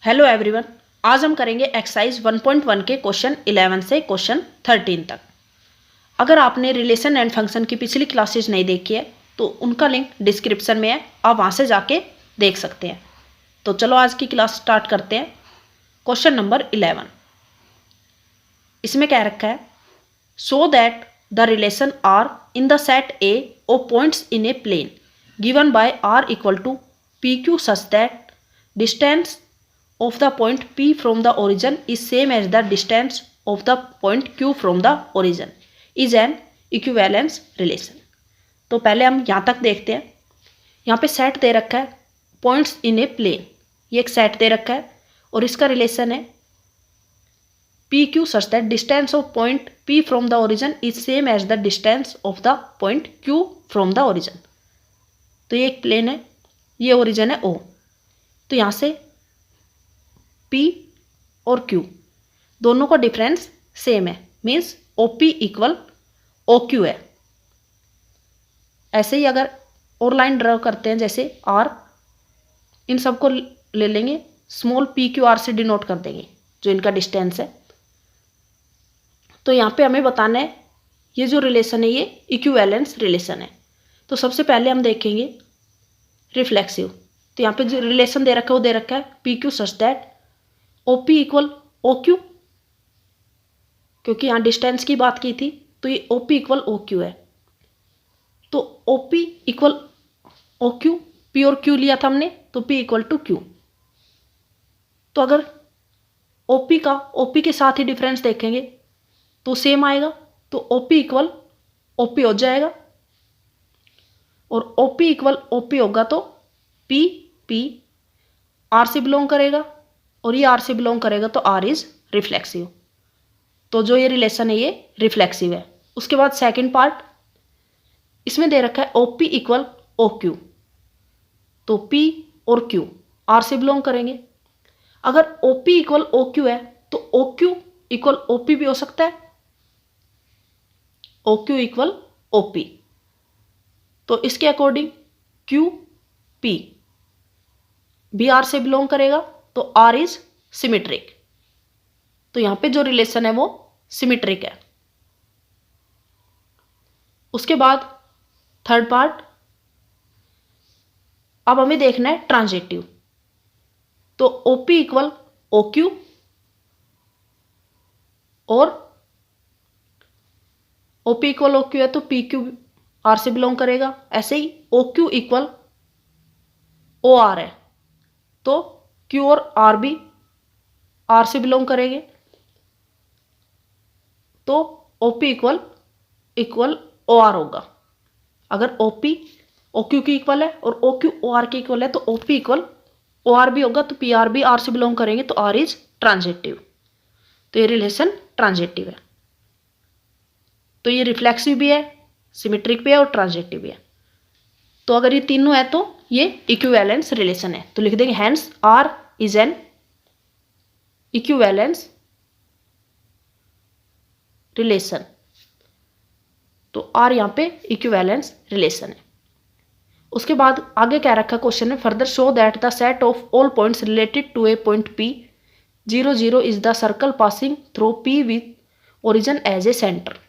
Hello everyone. आज हम करेंगे एक्सरसाइज 1.1 के क्वेश्चन 11 से क्वेश्चन 13 तक। अगर आपने रिलेशन एंड फंक्शन की पिछली क्लासेज नहीं देखी है तो उनका लिंक डिस्क्रिप्शन में है, आप वहाँ से जाके देख सकते हैं। तो चलो आज की क्लास स्टार्ट करते हैं। क्वेश्चन नंबर 11, इसमें क्या रखा है, show that the relation R in the set A of points in a plane given by R equal to P Q such that distance of the point P from the origin is same as the distance of the point Q from the origin is an equivalence relation। तो पहले हम यहाँ तक देखते हैं। यहाँ पे set दे रखा है पॉइंट्स इन ए प्लेन, ये एक सेट दे रखा है और इसका रिलेशन है P Q such that distance of point P from the origin is same as the distance of the point Q from the origin। तो ये एक प्लेन है, ये ओरिजिन है O। तो यहाँ से P और Q दोनों का डिफरेंस सेम है, मीन्स OP इक्वल OQ है। ऐसे ही अगर और लाइन ड्रा करते हैं जैसे R, इन सबको ले लेंगे, स्मॉल PQR से डिनोट कर देंगे जो इनका डिस्टेंस है। तो यहाँ पे हमें बताना है ये जो रिलेशन है ये इक्विवेलेंस रिलेशन है। तो सबसे पहले हम देखेंगे रिफ्लेक्सिव। तो यहाँ पे जो रिलेशन दे रखा है वो दे रखा है PQ such that OP equal OQ, क्योंकि यहाँ डिस्टेंस की बात की थी तो ये OP इक्वल OQ है। तो OP इक्वल OQ, P और Q लिया था हमने तो P इक्वल टू Q। तो अगर OP का OP के साथ ही डिफरेंस देखेंगे तो सेम आएगा, तो OP इक्वल OP हो जाएगा और OP इक्वल OP होगा तो P R से बिलोंग करेगा और ये R से बिलोंग करेगा तो R इज रिफ्लेक्सिव। तो जो ये रिलेशन है ये रिफ्लेक्सिव है। उसके बाद सेकंड पार्ट, इसमें दे रखा है OP इक्वल OQ, तो P और Q R से बिलोंग करेंगे। अगर OP इक्वल OQ है तो OQ इक्वल OP भी हो सकता है, OQ इक्वल OP। तो इसके अकॉर्डिंग QP भी R से बिलोंग करेगा तो R इज सिमेट्रिक। तो यहां पे जो रिलेशन है वो सिमेट्रिक है। उसके बाद थर्ड पार्ट, अब हमें देखना है ट्रांजिटिव। तो OP इक्वल OQ और OP इक्वल OQ है तो PQ R से बिलोंग करेगा। ऐसे ही OQ इक्वल OR है तो Q और R भी R से बिलोंग करेंगे। तो OP इक्वल OR होगा। अगर OP OQ की इक्वल है और OQ OR की इक्वल है तो OP इक्वल OR भी होगा, तो PR भी R से बिलोंग करेंगे तो R इज ट्रांजिटिव। तो ये रिलेशन ट्रांजिटिव है। तो ये रिफ्लेक्सिव भी है, सिमेट्रिक भी है और ट्रांजिटिव भी है। तो अगर ये तीनों है तो ये इक्विवेलेंस रिलेशन है। तो लिख देंगे hence R is an equivalence relation. तो R यहाँ पे इक्विवेलेंस रिलेशन है। उसके बाद आगे क्या रखा क्वेश्चन में, further show that the set of all points related to a point P 0 is the circle passing through P with origin as a centre.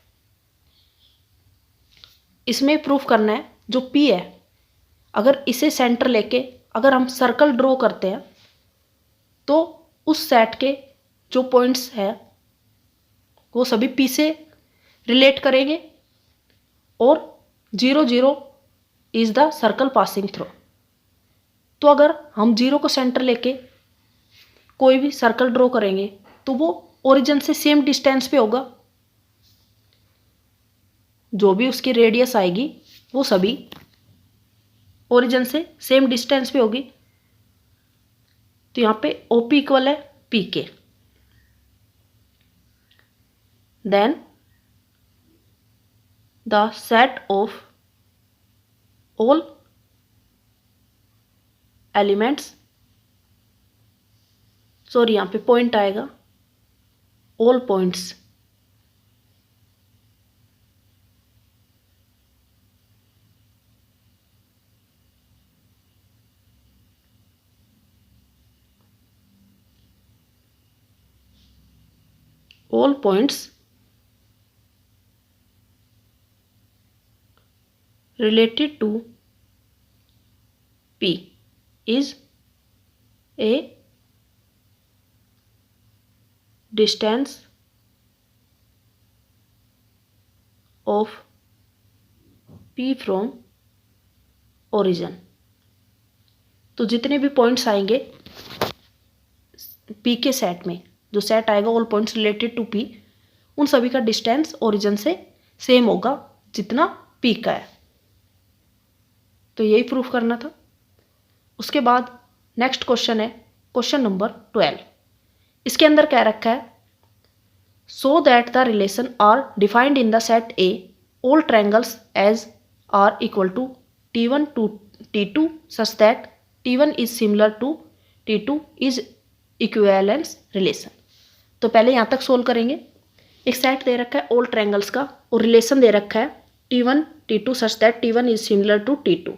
इसमें प्रूफ करना है जो P है, अगर इसे सेंटर लेके अगर हम सर्कल ड्रॉ करते हैं तो उस सेट के जो पॉइंट्स है वो सभी P से रिलेट करेंगे और 0 is the circle passing through. तो अगर हम 0 को सेंटर लेके कोई भी सर्कल ड्रॉ करेंगे तो वो ओरिजिन से सेम डिस्टेंस पे होगा, जो भी उसकी रेडियस आएगी वो सभी ओरिजिन से सेम डिस्टेंस पे होगी। तो यहाँ पे OP इक्वल है P के। Then the set of all elements, sorry यहाँ पे पॉइंट आएगा, all points all points related to P is a distance of P from origin। तो जितने भी पॉइंट्स आएंगे P के सेट में, जो सेट आएगा all points related to P, उन सभी का डिस्टेंस ओरिजिन से सेम होगा जितना P का है। तो यही प्रूफ करना था। उसके बाद नेक्स्ट क्वेश्चन है क्वेश्चन नंबर 12। इसके अंदर क्या रखा है, so that the relation R defined in the set A all triangles as R equal to T1 to T2 such that T1 is similar to T2 is equivalence relation. तो पहले यहाँ तक solve करेंगे। एक सेट दे रखा है all triangles का और रिलेशन दे रखा है T1 T2 such that T1 is similar to T2,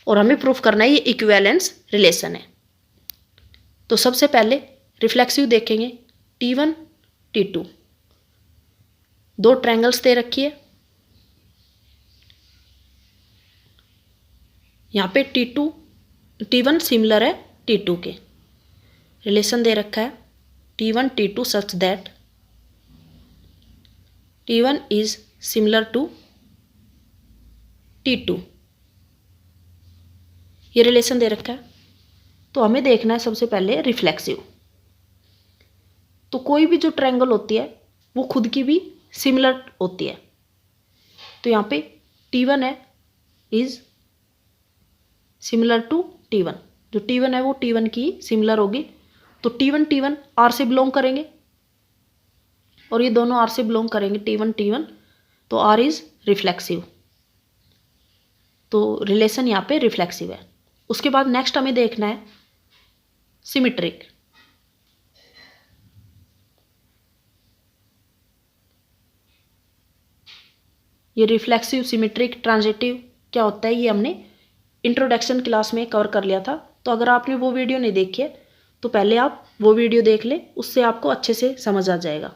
और हमें प्रूफ करना है ये इक्विवेलेंस रिलेशन है। तो सबसे पहले रिफ्लेक्सिव देखेंगे T1 T2, दो ट्रायंगल्स दे रखी है। यहाँ पे T1 सिमिलर है T2 के, रिलेशन दे रखा है T1 T2 such that T1 is similar to T2, ये रिलेशन दे रखा है। तो हमें देखना है सबसे पहले रिफ्लेक्सिव। तो कोई भी जो ट्रायंगल होती है वो खुद की भी सिमिलर होती है। तो यहाँ पे T1 है इज सिमिलर टू T1, जो T1 है वो T1 की सिमिलर होगी। तो T1 R से बिलोंग करेंगे और ये दोनों R से बिलोंग करेंगे, T1 तो R इज रिफ्लेक्सिव। तो रिलेशन यहाँ पे रिफ्लेक्सिव है। उसके बाद नेक्स्ट हमें देखना है सिमेट्रिक। ये रिफ्लेक्सिव, सिमेट्रिक, ट्रांजिटिव क्या होता है ये हमने इंट्रोडक्शन क्लास में कवर कर लिया था। तो अगर आपने वो वीडियो नहीं देखी है तो पहले आप वो वीडियो देख लें, उससे आपको अच्छे से समझ आ जाएगा।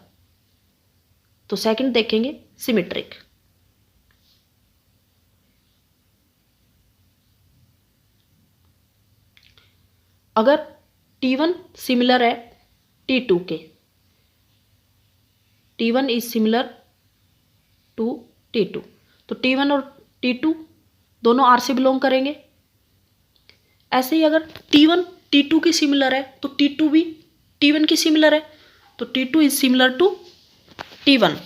तो सेकंड देखेंगे सिमेट्रिक। अगर T1 सिमिलर है T2 के, T1 is similar to T2, तो T1 और T2 दोनों R से बिलोंग करेंगे। ऐसे ही अगर T1 T2 की सिमिलर है तो T2 भी T1 की सिमिलर है, तो T2 is similar to T1।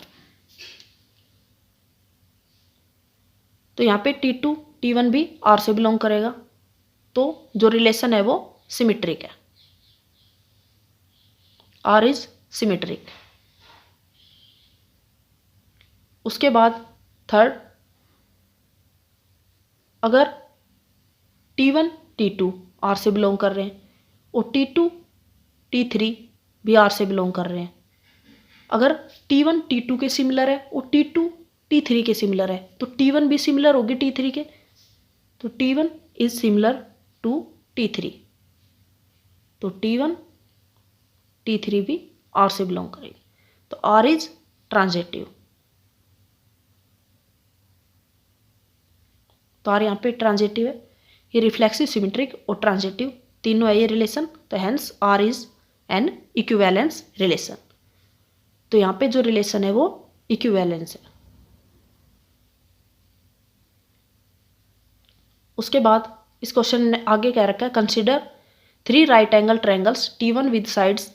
तो यहाँ पे T2 T1 भी R से बिलोंग करेगा। तो जो रिलेशन है वो सिमेट्रिक है, R इज सिमेट्रिक। उसके बाद थर्ड, अगर T1 T2 R से बिलोंग कर रहे हैं और T2 T3 भी R से बिलोंग कर रहे हैं, अगर T1 T2 के सिमिलर है और T2 T3 के सिमिलर है तो T1 भी सिमिलर होगी T3 के, तो T1 is similar to T3, तो T1 T3 भी R से बिलोंग करेगी। तो R इज ट्रांजिटिव। तो R यहाँ पे ट्रांजिटिव है। ये रिफ्लेक्सिव, सिमेट्रिक और ट्रांजिटिव तीनों है ये रिलेशन। तो hence R is an equivalence relation. तो यहाँ पे जो रिलेशन है वो इक्विवेलेंस है। उसके बाद इस क्वेश्चन ने आगे क्या रखा है, consider 3 right angle triangles T1 with sides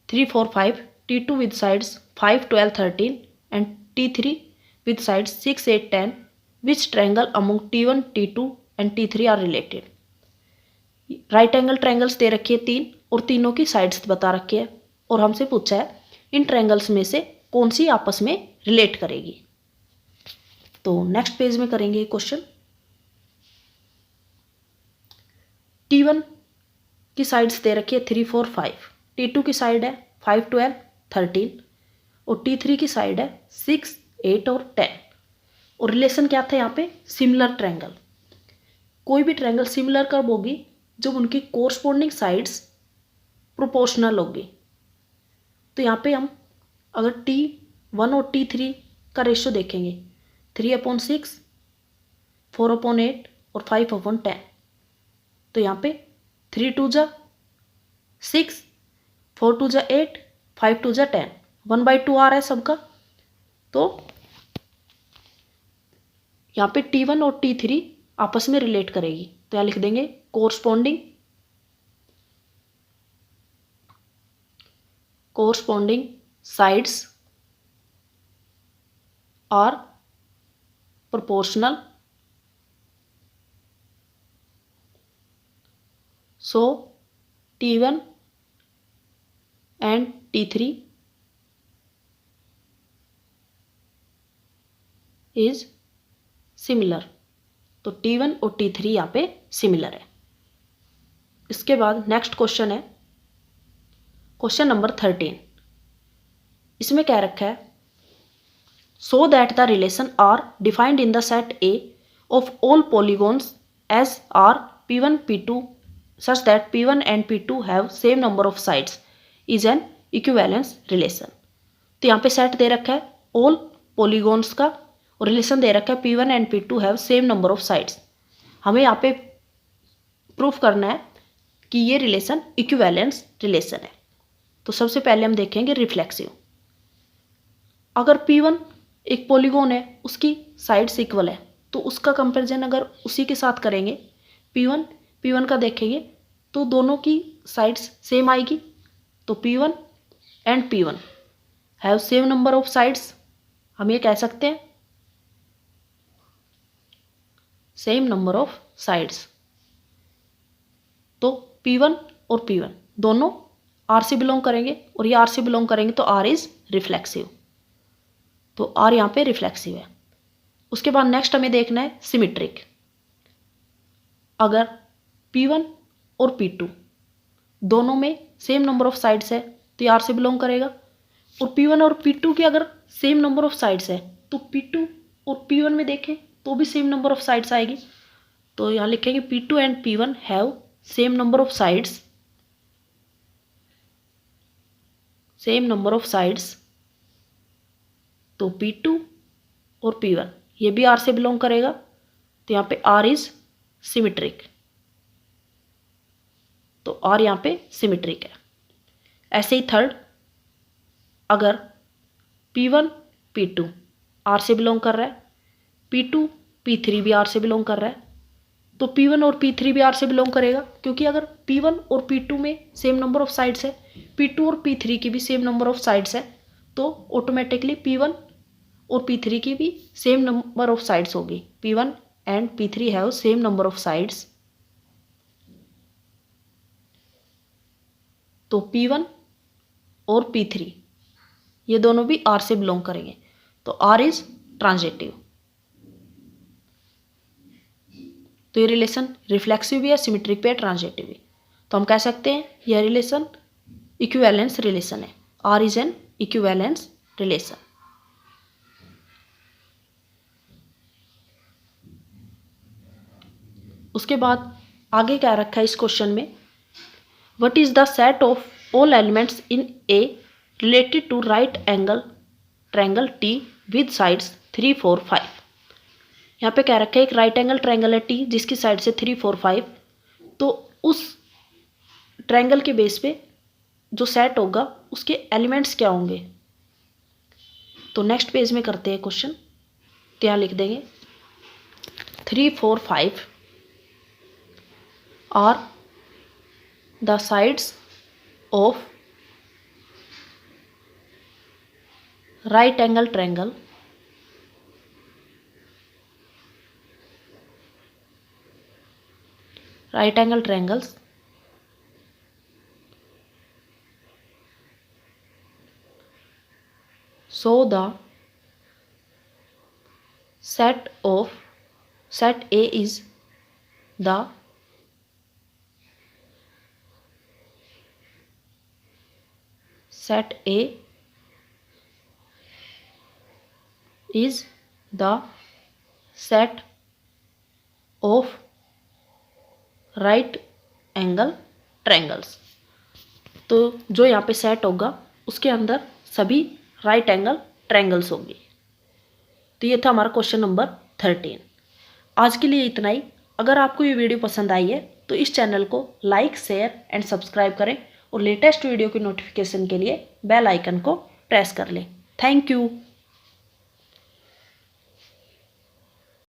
3, 4, 5, T2 with sides 5, 12, 13 and T3 with sides 6, 8, 10 which triangle among T1, T2 and T3 are related. Right angle triangles दे रखी है 3 और तीनों की साइड्स बता रखी है, और हमसे पूछा है इन ट्रायंगल्स में से कौन सी आपस में रिलेट करेगी। तो नेक्स्ट पेज में करेंगे क्वेश्चन। T1 की साइड्स दे रखी है 3, 4, 5, T2 की साइड है 5, 12, 13 और T3 की साइड है 6, 8 और 10। और रिलेशन क्या था यहाँ पे, सिमिलर ट्रायंगल। कोई भी ट्रायंगल सिमिलर कब होगी, जब उनकी कोरस्पोंडिंग साइड्स प्रोपोर्शनल होगी। तो यहाँ पे हम अगर T1 और T3 का रेशियो देखेंगे 3/6, 4/8 और 5/10, तो यहाँ पे 3 2 जा 6, 4 2 जा 8, 5 2 जा 10, 1/2 आ रहा है सबका। तो यहाँ पे T1 और T3 आपस में रिलेट करेगी, तो यहाँ लिख देंगे corresponding sides are proportional, so T1 and T3 is similar। तो T1 और T3 यहाँ पे सिमिलर है। इसके बाद नेक्स्ट क्वेश्चन है क्वेश्चन नंबर 13। इसमें क्या रखा है, so that the relation are defined in the set A of all polygons as are P1 P2 such that P1 and P2 have same number of sides is an equivalence relation। तो यहाँ पे set दे रखा है all polygons का और relation दे रखा है P1 and P2 have same number of sides। हमें यहाँ पे प्रूफ करना है कि ये रिलेशन इक्विवेलेंस रिलेशन है। तो सबसे पहले हम देखेंगे रिफ्लेक्सिव। अगर P1 एक पॉलीगॉन है, उसकी साइड्स इक्वल है, तो उसका कंपैरिजन अगर उसी के साथ करेंगे P1 का देखेंगे तो दोनों की साइड्स सेम आएगी। तो P1 and P1 have same number of sides, हम ये कह सकते हैं सेम नंबर ऑफ साइड्स। तो P1 और P1 दोनों R से बिलोंग करेंगे और ये R से बिलोंग करेंगे, तो R इज रिफ्लेक्सिव। तो R यहाँ पे रिफ्लेक्सिव है। उसके बाद नेक्स्ट हमें देखना है सिमेट्रिक। अगर P1 और P2 दोनों में सेम नंबर ऑफ साइड्स है तो ये R से बिलोंग करेगा, और P1 और P2 के अगर सेम नंबर ऑफ साइड्स है तो P2 और P1 में देखें तो भी सेम नंबर ऑफ साइड्स आएगी। तो यहाँ लिखेंगे P2 and P1 have same number of sides, तो P2 और P1 ये भी R से बिलोंग करेगा, तो यहाँ पे R इज सिमेट्रिक। तो R यहाँ पे सिमेट्रिक है। ऐसे ही थर्ड, अगर P1 P2 R से बिलोंग कर रहा है, P2 P3 भी R से बिलोंग कर रहा है, तो P1 और P3 भी R से बिलोंग करेगा, क्योंकि अगर P1 और P2 में सेम नंबर ऑफ साइड्स है, P2 और P3 की भी सेम नंबर ऑफ साइड्स है, तो ऑटोमेटिकली P1 और P3 की भी सेम नंबर ऑफ साइड्स होगी। P1 and P3 have same number of sides, तो P1 और P3 ये दोनों भी R से बिलोंग करेंगे, तो R इज ट्रांजिटिव। तो ये रिलेशन रिफ्लेक्सिव भी है, सिमेट्रिक भी है, ट्रांजिटिव भी। तो हम कह सकते हैं यह रिलेशन इक्विवेलेंस रिलेशन है। R is an equivalence relation. उसके बाद आगे क्या रखा है इस क्वेश्चन में, what is the set of all elements in a related to right angle triangle T with sides 3 4 5। यहाँ पे क्या रखा है, एक राइट एंगल ट्रायंगल है T जिसकी साइड से 3 4 5। तो उस ट्रायंगल के बेस पे जो सेट होगा उसके एलिमेंट्स क्या होंगे। तो नेक्स्ट पेज में करते हैं क्वेश्चन। तो यहाँ लिख देंगे 3 4 5 are the sides of right angle triangle triangles so the set A is the set A is the set of right angle triangles। तो जो यहाँ पे सेट होगा उसके अंदर सभी राइट एंगल ट्रायंगल्स होंगी। तो ये था हमारा क्वेश्चन नंबर 13। आज के लिए इतना ही। अगर आपको ये वीडियो पसंद आई है तो इस चैनल को लाइक, शेयर एंड सब्सक्राइब करें और लेटेस्ट वीडियो की नोटिफिकेशन के लिए बेल आइकन को प्रेस कर लें। Thank you.